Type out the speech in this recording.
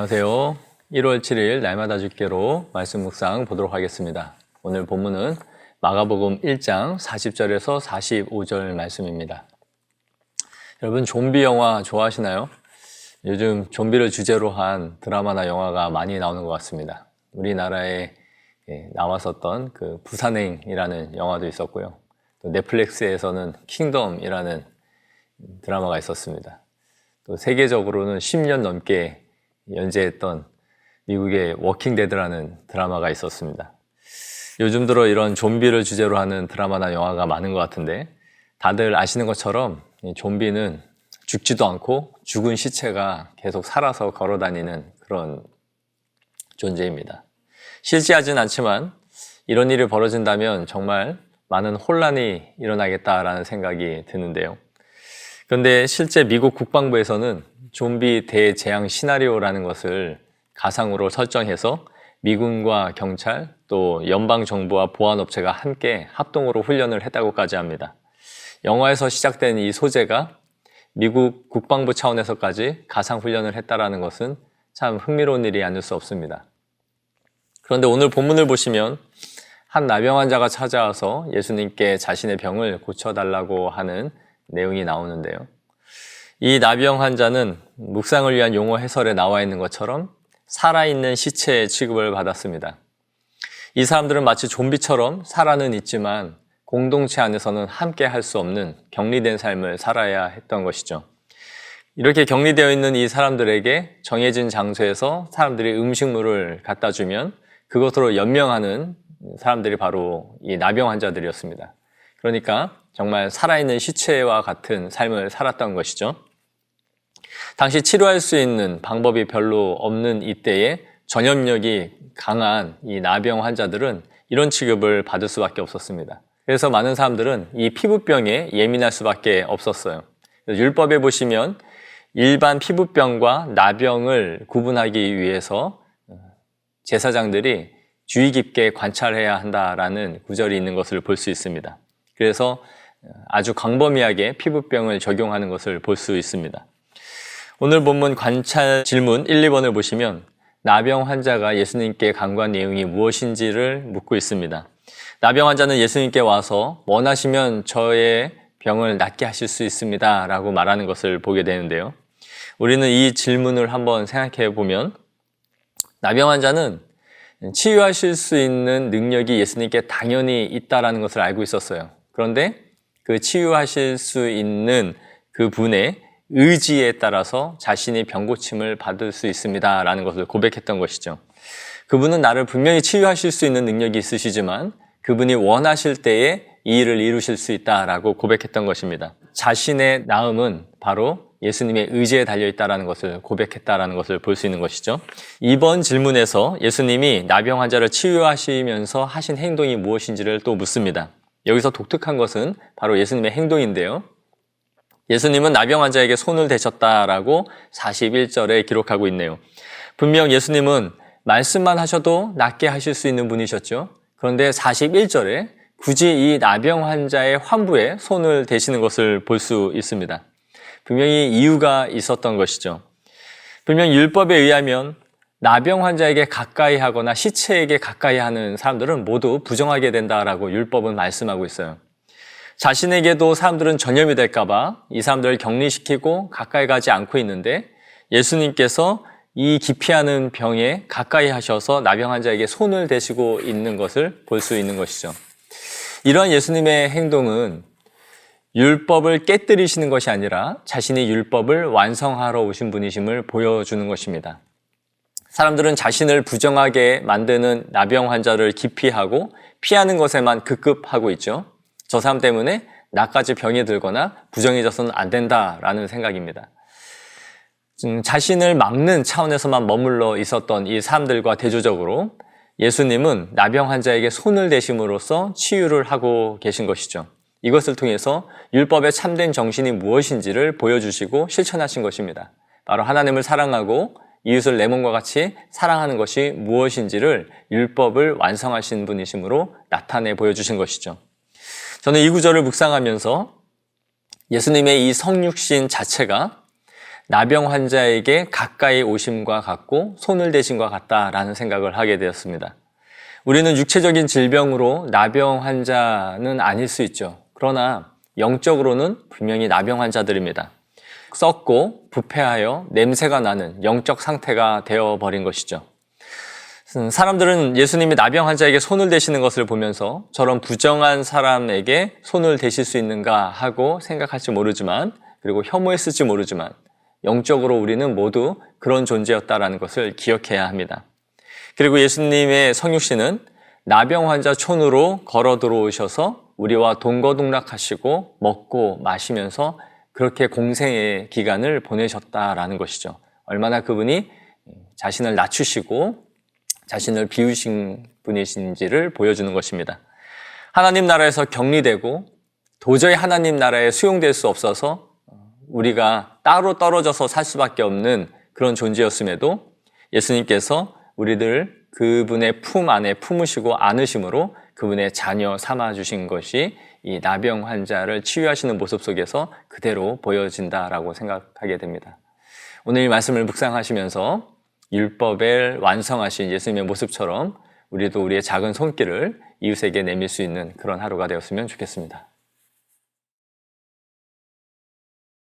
안녕하세요. 1월 7일 날마다 죽게로 말씀 묵상 보도록 하겠습니다. 오늘 본문은 마가복음 1장 40절에서 45절 말씀입니다. 여러분 좀비 영화 좋아하시나요? 요즘 좀비를 주제로 한 드라마나 영화가 많이 나오는 것 같습니다. 우리나라에 나왔었던 그 부산행이라는 영화도 있었고요. 또 넷플릭스에서는 킹덤이라는 드라마가 있었습니다. 또 세계적으로는 10년 넘게 연재했던 미국의 워킹데드라는 드라마가 있었습니다. 요즘 들어 이런 좀비를 주제로 하는 드라마나 영화가 많은 것 같은데 다들 아시는 것처럼 이 좀비는 죽지도 않고 죽은 시체가 계속 살아서 걸어다니는 그런 존재입니다. 실제하진 않지만 이런 일이 벌어진다면 정말 많은 혼란이 일어나겠다라는 생각이 드는데요. 그런데 실제 미국 국방부에서는 좀비 대재앙 시나리오라는 것을 가상으로 설정해서 미군과 경찰 또 연방정부와 보안업체가 함께 합동으로 훈련을 했다고까지 합니다. 영화에서 시작된 이 소재가 미국 국방부 차원에서까지 가상훈련을 했다는 것은 참 흥미로운 일이 아닐 수 없습니다. 그런데 오늘 본문을 보시면 한 나병 환자가 찾아와서 예수님께 자신의 병을 고쳐달라고 하는 내용이 나오는데요. 이 나병 환자는 묵상을 위한 용어 해설에 나와 있는 것처럼 살아있는 시체의 취급을 받았습니다. 이 사람들은 마치 좀비처럼 살아는 있지만 공동체 안에서는 함께 할 수 없는 격리된 삶을 살아야 했던 것이죠. 이렇게 격리되어 있는 이 사람들에게 정해진 장소에서 사람들이 음식물을 갖다 주면 그것으로 연명하는 사람들이 바로 이 나병 환자들이었습니다. 그러니까 정말 살아있는 시체와 같은 삶을 살았던 것이죠. 당시 치료할 수 있는 방법이 별로 없는 이때에 전염력이 강한 이 나병 환자들은 이런 취급을 받을 수밖에 없었습니다. 그래서 많은 사람들은 이 피부병에 예민할 수밖에 없었어요. 율법에 보시면 일반 피부병과 나병을 구분하기 위해서 제사장들이 주의 깊게 관찰해야 한다라는 구절이 있는 것을 볼 수 있습니다. 그래서 아주 광범위하게 피부병을 적용하는 것을 볼 수 있습니다. 오늘 본문 관찰 질문 1, 2번을 보시면 나병 환자가 예수님께 간구한 내용이 무엇인지를 묻고 있습니다. 나병 환자는 예수님께 와서 원하시면 저의 병을 낫게 하실 수 있습니다 라고 말하는 것을 보게 되는데요. 우리는 이 질문을 한번 생각해 보면 나병 환자는 치유하실 수 있는 능력이 예수님께 당연히 있다는 것을 알고 있었어요. 그런데 그 치유하실 수 있는 그 분의 의지에 따라서 자신이 병 고침을 받을 수 있습니다 라는 것을 고백했던 것이죠. 그분은 나를 분명히 치유하실 수 있는 능력이 있으시지만 그분이 원하실 때에 이 일을 이루실 수 있다라고 고백했던 것입니다. 자신의 나음은 바로 예수님의 의지에 달려있다는 것을 고백했다는 것을 볼 수 있는 것이죠. 이번 질문에서 예수님이 나병 환자를 치유하시면서 하신 행동이 무엇인지를 또 묻습니다. 여기서 독특한 것은 바로 예수님의 행동인데요. 예수님은 나병 환자에게 손을 대셨다라고 41절에 기록하고 있네요. 분명 예수님은 말씀만 하셔도 낫게 하실 수 있는 분이셨죠. 그런데 41절에 굳이 이 나병 환자의 환부에 손을 대시는 것을 볼 수 있습니다. 분명히 이유가 있었던 것이죠. 분명 율법에 의하면 나병 환자에게 가까이 하거나 시체에게 가까이 하는 사람들은 모두 부정하게 된다라고 율법은 말씀하고 있어요. 자신에게도 사람들은 전염이 될까봐 이 사람들을 격리시키고 가까이 가지 않고 있는데 예수님께서 이 기피하는 병에 가까이 하셔서 나병 환자에게 손을 대시고 있는 것을 볼 수 있는 것이죠. 이러한 예수님의 행동은 율법을 깨뜨리시는 것이 아니라 자신이 율법을 완성하러 오신 분이심을 보여주는 것입니다. 사람들은 자신을 부정하게 만드는 나병 환자를 기피하고 피하는 것에만 급급하고 있죠. 저 사람 때문에 나까지 병이 들거나 부정해져서는 안 된다라는 생각입니다. 자신을 막는 차원에서만 머물러 있었던 이 사람들과 대조적으로 예수님은 나병 환자에게 손을 대심으로써 치유를 하고 계신 것이죠. 이것을 통해서 율법의 참된 정신이 무엇인지를 보여주시고 실천하신 것입니다. 바로 하나님을 사랑하고 이웃을 내 몸과 같이 사랑하는 것이 무엇인지를 율법을 완성하신 분이심으로 나타내 보여주신 것이죠. 저는 이 구절을 묵상하면서 예수님의 이 성육신 자체가 나병 환자에게 가까이 오심과 같고 손을 대심과 같다라는 생각을 하게 되었습니다. 우리는 육체적인 질병으로 나병 환자는 아닐 수 있죠. 그러나 영적으로는 분명히 나병 환자들입니다. 썩고 부패하여 냄새가 나는 영적 상태가 되어버린 것이죠. 사람들은 예수님이 나병 환자에게 손을 대시는 것을 보면서 저런 부정한 사람에게 손을 대실 수 있는가 하고 생각할지 모르지만, 그리고 혐오했을지 모르지만 영적으로 우리는 모두 그런 존재였다라는 것을 기억해야 합니다. 그리고 예수님의 성육신은 나병 환자 촌으로 걸어 들어오셔서 우리와 동거동락하시고 먹고 마시면서 그렇게 공생의 기간을 보내셨다라는 것이죠. 얼마나 그분이 자신을 낮추시고 자신을 비우신 분이신지를 보여주는 것입니다. 하나님 나라에서 격리되고 도저히 하나님 나라에 수용될 수 없어서 우리가 따로 떨어져서 살 수밖에 없는 그런 존재였음에도 예수님께서 우리들 그분의 품 안에 품으시고 안으심으로 그분의 자녀 삼아주신 것이 이 나병 환자를 치유하시는 모습 속에서 그대로 보여진다라고 생각하게 됩니다. 오늘 이 말씀을 묵상하시면서 율법을 완성하신 예수님의 모습처럼 우리도 우리의 작은 손길을 이웃에게 내밀 수 있는 그런 하루가 되었으면 좋겠습니다.